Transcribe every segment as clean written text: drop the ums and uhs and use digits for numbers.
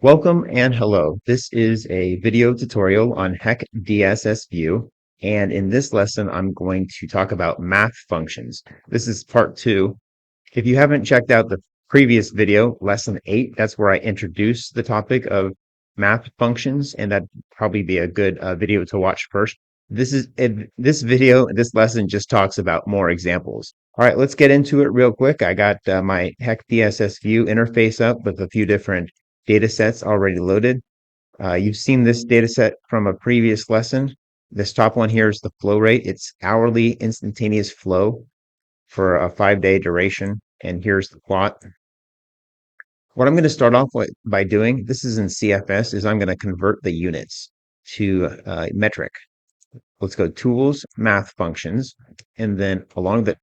Welcome and hello. This is a video tutorial on HEC DSSVue, and in this lesson, I'm going to talk about math functions. This is part 2. If you haven't checked out the previous video, lesson 8, that's where I introduced the topic of math functions, and that'd probably be a good video to watch first. This lesson just talks about more examples. All right, let's get into it real quick. I got my HEC DSSVue interface up with a few different data sets already loaded. You've seen this data set from a previous lesson. This top one here is the flow rate. It's hourly instantaneous flow for a 5-day duration. And here's the plot. What I'm going to start off by doing, this is in CFS, is I'm going to convert the units to metric. Let's go Tools, Math Functions, and then along the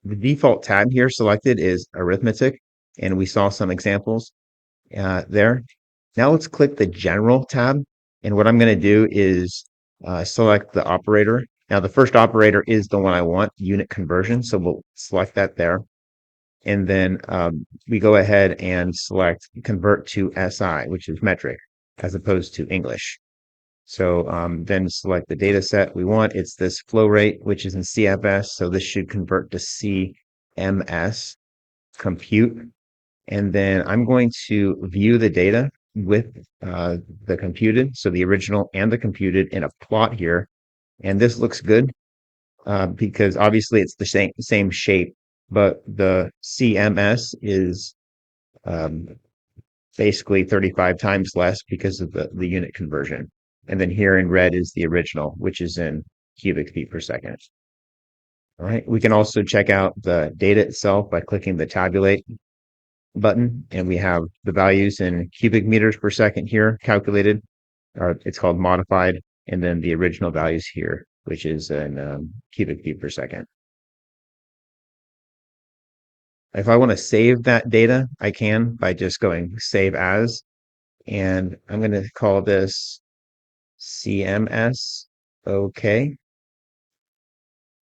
default tab here selected is Arithmetic, and we saw some examples there. Now let's click the General tab, and what I'm going to do is select the operator. Now the first operator is the one I want, unit conversion, so we'll select that there. And then we go ahead and select convert to SI, which is metric, as opposed to English. So then select the data set we want. It's this flow rate, which is in CFS, so this should convert to CMS, compute. And then I'm going to view the data with the computed, so the original and the computed in a plot here. And this looks good because obviously it's the same shape, but the CMS is basically 35 times less because of the unit conversion. And then here in red is the original, which is in cubic feet per second. All right, we can also check out the data itself by clicking the tabulate button, and we have the values in cubic meters per second here calculated, or it's called modified, and then the original values here, which is in cubic feet per second. If I want to save that data, I can by just going save as, and I'm going to call this CMS OK,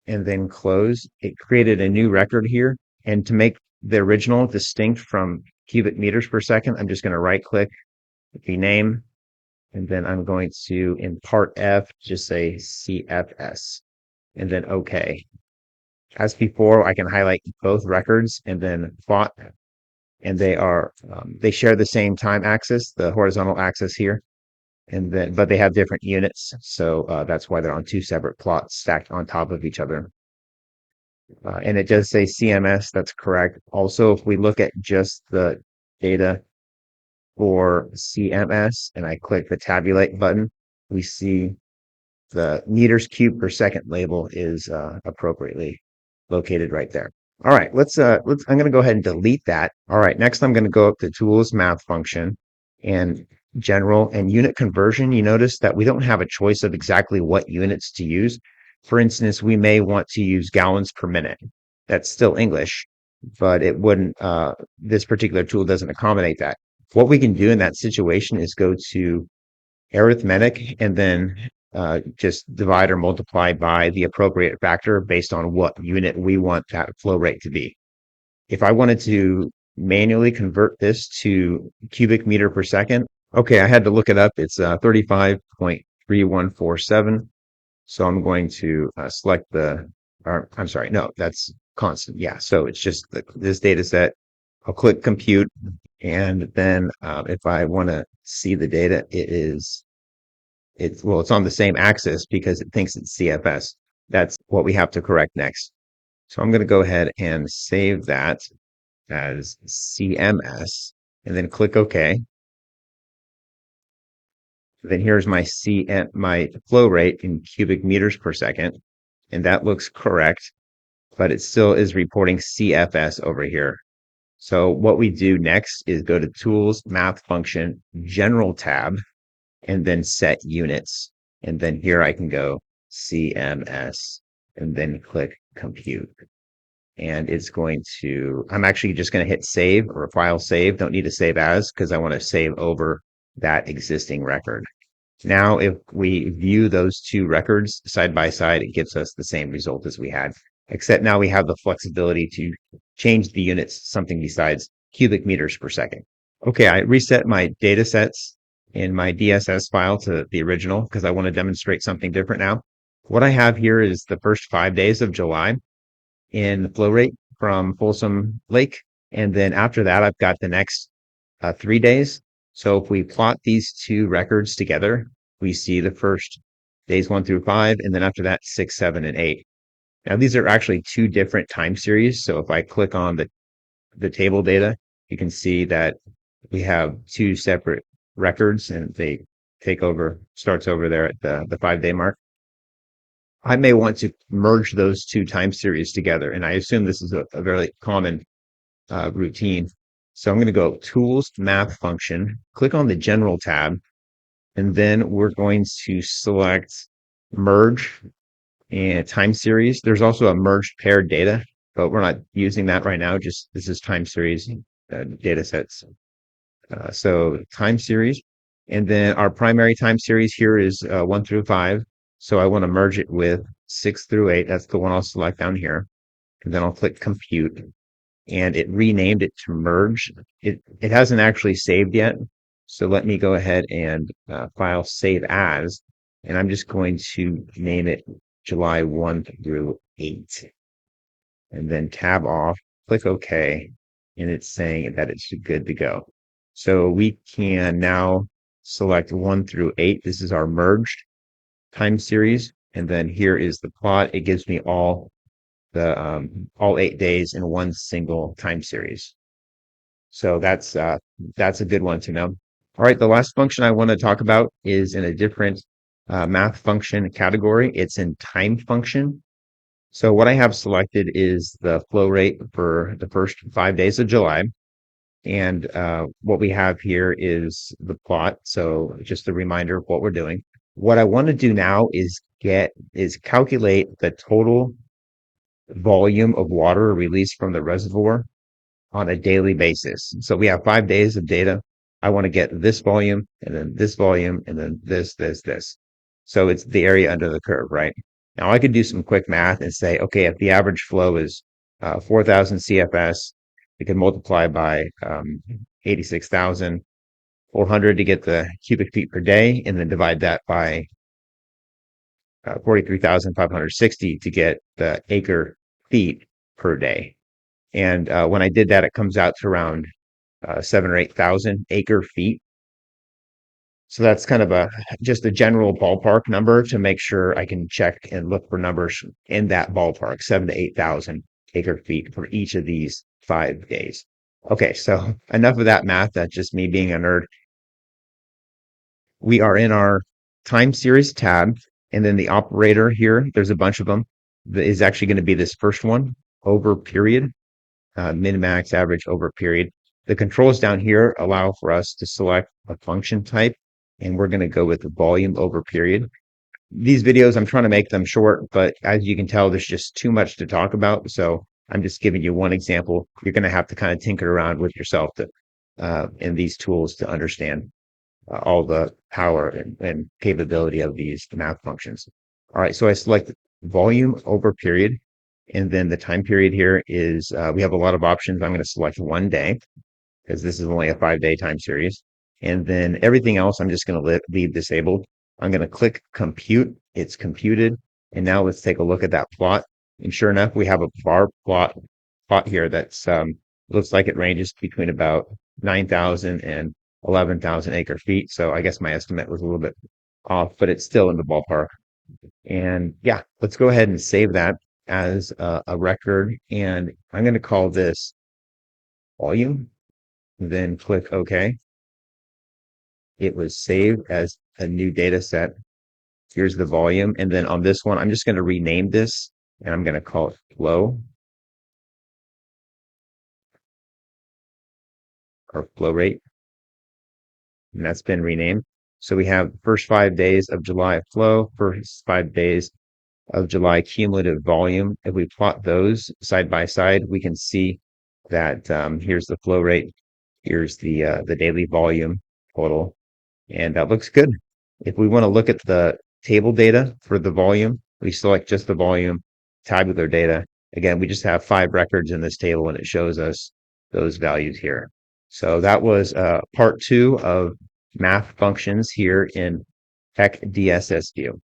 and then close. It created a new record here, and to make the original distinct from cubic meters per second, I'm just going to right click, rename, and then I'm going to, in part F, just say CFS, and then OK. As before, I can highlight both records and then plot, and they share the same time axis, the horizontal axis here, but they have different units, so that's why they're on two separate plots stacked on top of each other. And it does say CMS, that's correct. Also, if we look at just the data for CMS and I click the tabulate button, we see the meters cubed per second label is appropriately located right there. All right, I'm going to go ahead and delete that. All right, next I'm going to go up to Tools, Math Function, and General and Unit Conversion. You notice that we don't have a choice of exactly what units to use. For instance, we may want to use gallons per minute. That's still English, but it wouldn't, this particular tool doesn't accommodate that. What we can do in that situation is go to arithmetic and then just divide or multiply by the appropriate factor based on what unit we want that flow rate to be. If I wanted to manually convert this to cubic meter per second, okay, I had to look it up. It's 35.3147. So I'm going to select I'm sorry, no, that's constant. Yeah, so it's just this data set. I'll click compute, and then if I want to see the data, it's on the same axis because it thinks it's CFS. That's what we have to correct next. So I'm going to go ahead and save that as CMS and then click OK. Then here's my flow rate in cubic meters per second, and that looks correct, but it still is reporting CFS over here. So what we do next is go to Tools, Math Function, General tab, and then Set Units. And then here I can go CMS and then click Compute. And I'm actually just going to hit Save or File Save. Don't need to save as because I want to save over that existing record. Now, if we view those two records side by side, it gives us the same result as we had, except now we have the flexibility to change the units to something besides cubic meters per second. Okay, I reset my data sets in my DSS file to the original because I want to demonstrate something different now. What I have here is the first 5 days of July in flow rate from Folsom Lake. And then after that, I've got the next 3 days. So if we plot these two records together, we see the first days 1 through 5, and then after that, 6, 7, and 8. Now, these are actually two different time series. So if I click on the table data, you can see that we have two separate records and they starts over there at the 5 day mark. I may want to merge those two time series together. And I assume this is a very common routine. So I'm going to go Tools, Math Function, click on the General tab, and then we're going to select Merge and Time Series. There's also a Merged Paired Data, but we're not using that right now. Just this is time series data sets. So time series. And then our primary time series here is 1 through 5. So I want to merge it with 6 through 8. That's the one I'll select down here. And then I'll click Compute. And it renamed it to merge. It hasn't actually saved yet. So let me go ahead and file save as. And I'm just going to name it July 1 through 8. And then tab off, click OK. And it's saying that it's good to go. So we can now select 1 through 8. This is our merged time series. And then here is the plot. It gives me all 8 days in one single time series. So that's a good one to know. All right, the last function I want to talk about is in a different math function category. It's in time function. So what I have selected is the flow rate for the first 5 days of July. And what we have here is the plot. So just a reminder of what we're doing. What I want to do now is calculate the total volume of water released from the reservoir on a daily basis. So we have 5 days of data. I want to get this volume and then this volume and then this. So it's the area under the curve, right? Now I could do some quick math and say, okay, if the average flow is 4,000 CFS, we can multiply by 86,400 to get the cubic feet per day, and then divide that by 43,560 to get the acre feet per day. And when I did that, it comes out to around 7 or 8,000 acre feet. So that's kind of just a general ballpark number to make sure I can check and look for numbers in that ballpark, 7 to 8,000 acre feet for each of these 5 days. Okay, so enough of that math. That's just me being a nerd. We are in our time series tab, and then the operator here, there's a bunch of them, is actually going to be this first one, over period, min, max, average, over period. The controls down here allow for us to select a function type, and we're going to go with the volume over period. These videos, I'm trying to make them short, but as you can tell, there's just too much to talk about. So I'm just giving you one example. You're going to have to kind of tinker around with yourself in these tools to understand all the power and capability of these math functions. All right, so I select volume over period, and then the time period here is, we have a lot of options. I'm going to select 1 day because this is only a 5 day time series. And then everything else, I'm just going to leave disabled. I'm going to click compute. It's computed. And now let's take a look at that plot. And sure enough, we have a bar plot here that's looks like it ranges between about 9,000 and 11,000 acre feet. So I guess my estimate was a little bit off, but it's still in the ballpark. And yeah, let's go ahead and save that as a record. And I'm going to call this volume, then click OK. It was saved as a new data set. Here's the volume. And then on this one, I'm just going to rename this and I'm going to call it flow or flow rate. And that's been renamed. So we have first 5 days of July flow, first 5 days of July cumulative volume. If we plot those side by side, we can see that here's the flow rate, here's the daily volume total, and that looks good. If we want to look at the table data for the volume, we select just the volume, tabular data. Again, we just have 5 records in this table, and it shows us those values here. So that was part 2 of math functions here in HEC DSSVue.